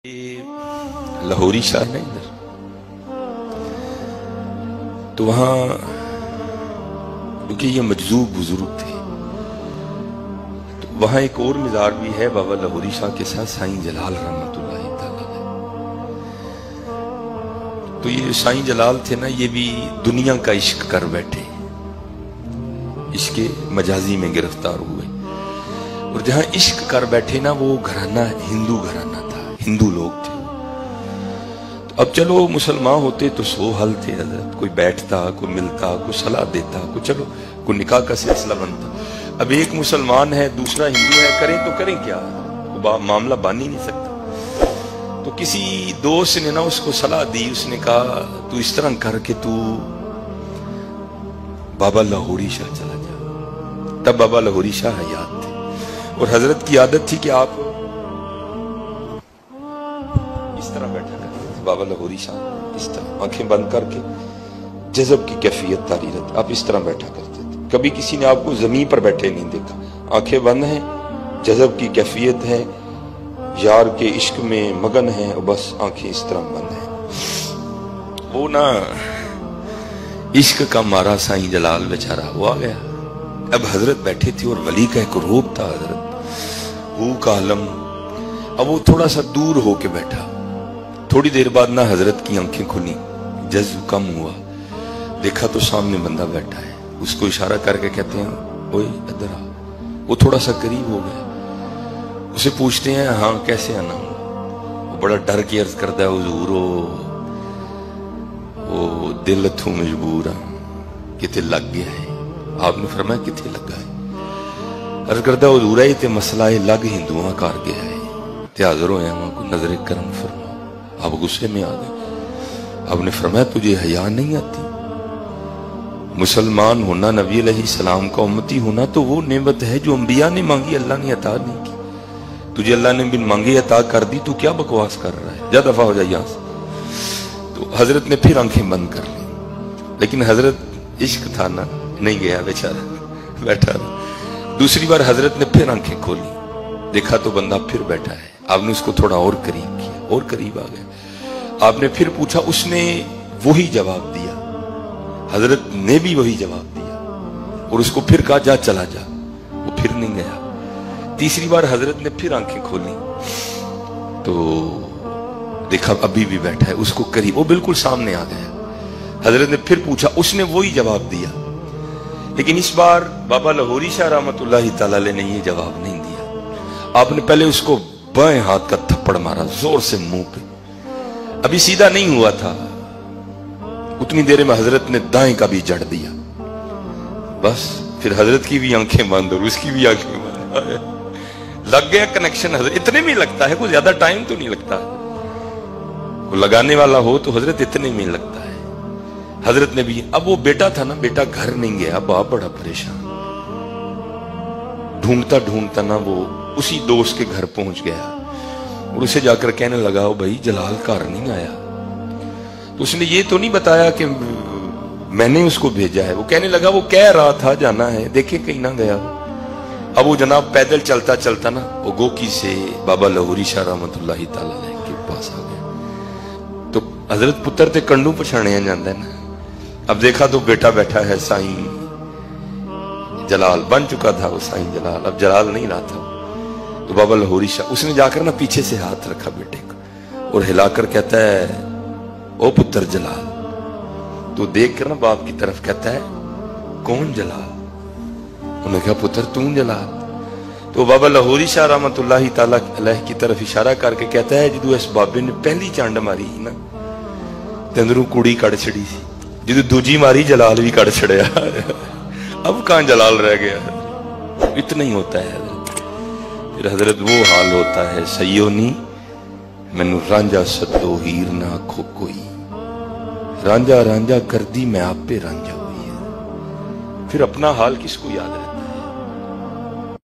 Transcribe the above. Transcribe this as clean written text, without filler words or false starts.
لاہوری شاہ ہے ادھر، تو وہاں کیونکہ یہ مجذوب بزرگ تھے تو وہاں ایک اور مزار بھی ہے بابا لاہوری شاہ کے ساتھ سائیں جلال رحمۃ اللہ تعالی علیہ۔ تو یہ سائیں جلال تھے نا، یہ بھی دنیا کا عشق کر بیٹھے، عشق مجازی میں گرفتار ہوئے، اور جہاں عشق کر بیٹھے نا وہ گھرانہ ہندو گھرانہ تھا، ہندو لوگ تھے۔ اب چلو مسلمان ہوتے تو سو حل تھے حضرت، کوئی بیٹھتا، کوئی ملتا، کوئی صلاح دیتا، کوئی چلو کوئی نکاح کا سلسلہ بنتا۔ اب ایک مسلمان ہے دوسرا ہندو ہے، کریں تو کریں کیا، معاملہ بن ہی نہیں سکتا۔ تو کسی دوست نے نا اس کو صلاح دی، اس نے کہا تو اس طرح کر کے تو بابا لاہوری شاہ چلا جا۔ تب بابا لاہوری شاہ حیات تھے، اور حضرت کی عادت تھی کہ آپ اس طرح بیٹھا کرتے تھے۔ بابا لاہوری شاہ اس طرح آنکھیں بند کر کے، جذب کی کیفیت طاری رہتی، آپ اس طرح بیٹھا کرتے تھے۔ کبھی کسی نے آپ کو زمین پر بیٹھے نہیں دیکھا، آنکھیں بند ہیں، جذب کی کیفیت ہے، یار کے عشق میں مگن ہیں، اور بس آنکھیں اس طرح بند ہیں۔ وہ نا عشق کا مارا سائیں جلال بیچارہ وہ آ گیا۔ اب حضرت بیٹھے تھے اور ولی کا ایک روب تھا حضرت، وہ کا عالم۔ اب وہ تھوڑا سا دور ہو کے بیٹھا، تھوڑی دیر بعد نہ حضرت کی آنکھیں کھلی، جذب کم ہوا، دیکھا تو سامنے بندہ بیٹھا ہے، اس کو اشارہ کر کے کہتے ہیں اوئے ادھر آ۔ وہ تھوڑا سا قریب ہو گیا، اسے پوچھتے ہیں ہاں کیسے آنا ہوں؟ وہ بڑا ڈر کے عرض کرتا ہے حضور وہ دل تھو مجبور کتے لگ گیا ہے۔ آپ نے فرمایا کتے لگا ہے؟ عرض کرتا ہے حضور ہے تے مسئلہ لگ ہندوਆਂ کر گیا ہے، تے حاضر ہوئے ہیں کو نظر کرم فرما۔ آپ غصے میں آ گئے۔ آپ نے فرمایا تجھے حیا نہیں آتی؟ مسلمان ہونا، نبی علیہ السلام کا امتی ہونا تو وہ نعمت ہے جو انبیاء نے مانگی، اللہ نے عطا نہیں کی۔ تجھے اللہ نے بن مانگے عطا کر دی، تو کیا بکواس کر رہا ہے، جا دفع ہو جائے یہاں سے۔ تو حضرت نے پھر آنکھیں بند کر لی، لیکن حضرت عشق تھا نا، نہیں گیا بیچارہ، بیٹھا رہا۔ دوسری بار حضرت نے پھر آنکھیں کھولی، دیکھا تو بندہ پھر بیٹھا ہے۔ آپ نے اس کو تھوڑا اور قریب کیا، اور قریب آ گئے۔ آپ نے پھر پوچھا، اس نے وہی جواب دیا، حضرت نے بھی وہی جواب دیا، اور اس کو پھر کہا جا چلا جا، وہ پھر نہیں گیا۔ تیسری بار حضرت نے پھر آنکھیں کھولی تو دیکھا ابھی بھی بیٹھا ہے، اس کو قریب، وہ بالکل سامنے آ گیا۔ حضرت نے پھر پوچھا، اس نے وہی جواب دیا، لیکن اس بار بابا لاہوری شاہ رحمۃ اللہ تعالی علیہ نے یہ جواب نہیں دیا۔ آپ نے پہلے اس کو بائیں ہاتھ کا تھپڑ مارا زور سے منہ پہ، ابھی سیدھا نہیں ہوا تھا، اتنی دیر میں حضرت نے دائیں کا بھی جڑ دیا۔ بس پھر حضرت کی بھی آنکھیں بند اور اس کی بھی آنکھیں بند، لگ گیا کنیکشن۔ حضرت اتنے میں لگتا ہے، کوئی زیادہ ٹائم تو نہیں لگتا، کوئی لگانے والا ہو تو حضرت اتنے میں لگتا ہے۔ حضرت نے بھی، اب وہ بیٹا تھا نا، بیٹا گھر نہیں گیا، باپ بڑا پریشان، ڈھونڈتا ڈھونڈتا نا وہ اسی دوست کے گھر پہنچ گیا، اور اسے جا کر کہنے لگا بھائی جلال گھر نہیں آیا؟ تو اس نے یہ تو نہیں بتایا کہ میں نے اس کو بھیجا ہے؟ وہ کہنے لگا وہ کہہ رہا تھا جانا ہے، دیکھے کہیں نہ گیا۔ اب وہ جناب پیدل چلتا چلتا نا وہ گوکی سے بابا لاہوری شاہ رحمۃ اللہ تعالی علیہ کے پاس آ گیا۔ تو حضرت پتر تے کنڈو پچھانے جاندہ ہے نا، اب دیکھا تو بیٹا بیٹھا ہے، سائیں جلال بن چکا تھا وہ سائیں جلال، اب جلال نہیں رہا تھا۔ تو بابا لاہوری شاہ اس نے جا کر نا پیچھے سے ہاتھ رکھا بیٹے کو اور ہلا کر کہتا ہے او پتر جلال۔ تو دیکھ کر نا باپ کی طرف کہتا ہے کون جلال؟ انہوں نے کہا پتر تم جلال۔ تو بابا لاہوری شاہ رحمۃ اللہ تعالی علیہ کی طرف اشارہ کر کے کہتا ہے جدو اس بابے نے پہلی چانڈ ماری نا تے اندروں کڑی کڑ چھڑی سی، جدو دوجی ماری جلال بھی کڑ چھڑیا، اب کہاں جلال رہ گیا؟ اتنا ہی ہوتا ہے حضرت۔ پھر حضرت وہ حال ہوتا ہے سیونی مینو رانجا ستو ہیر نہ آکھو کوئی، رانجا رانجا کر دی میں آپ پہ رانجا ہوئی ہے۔ پھر اپنا حال کس کو یاد رہتا؟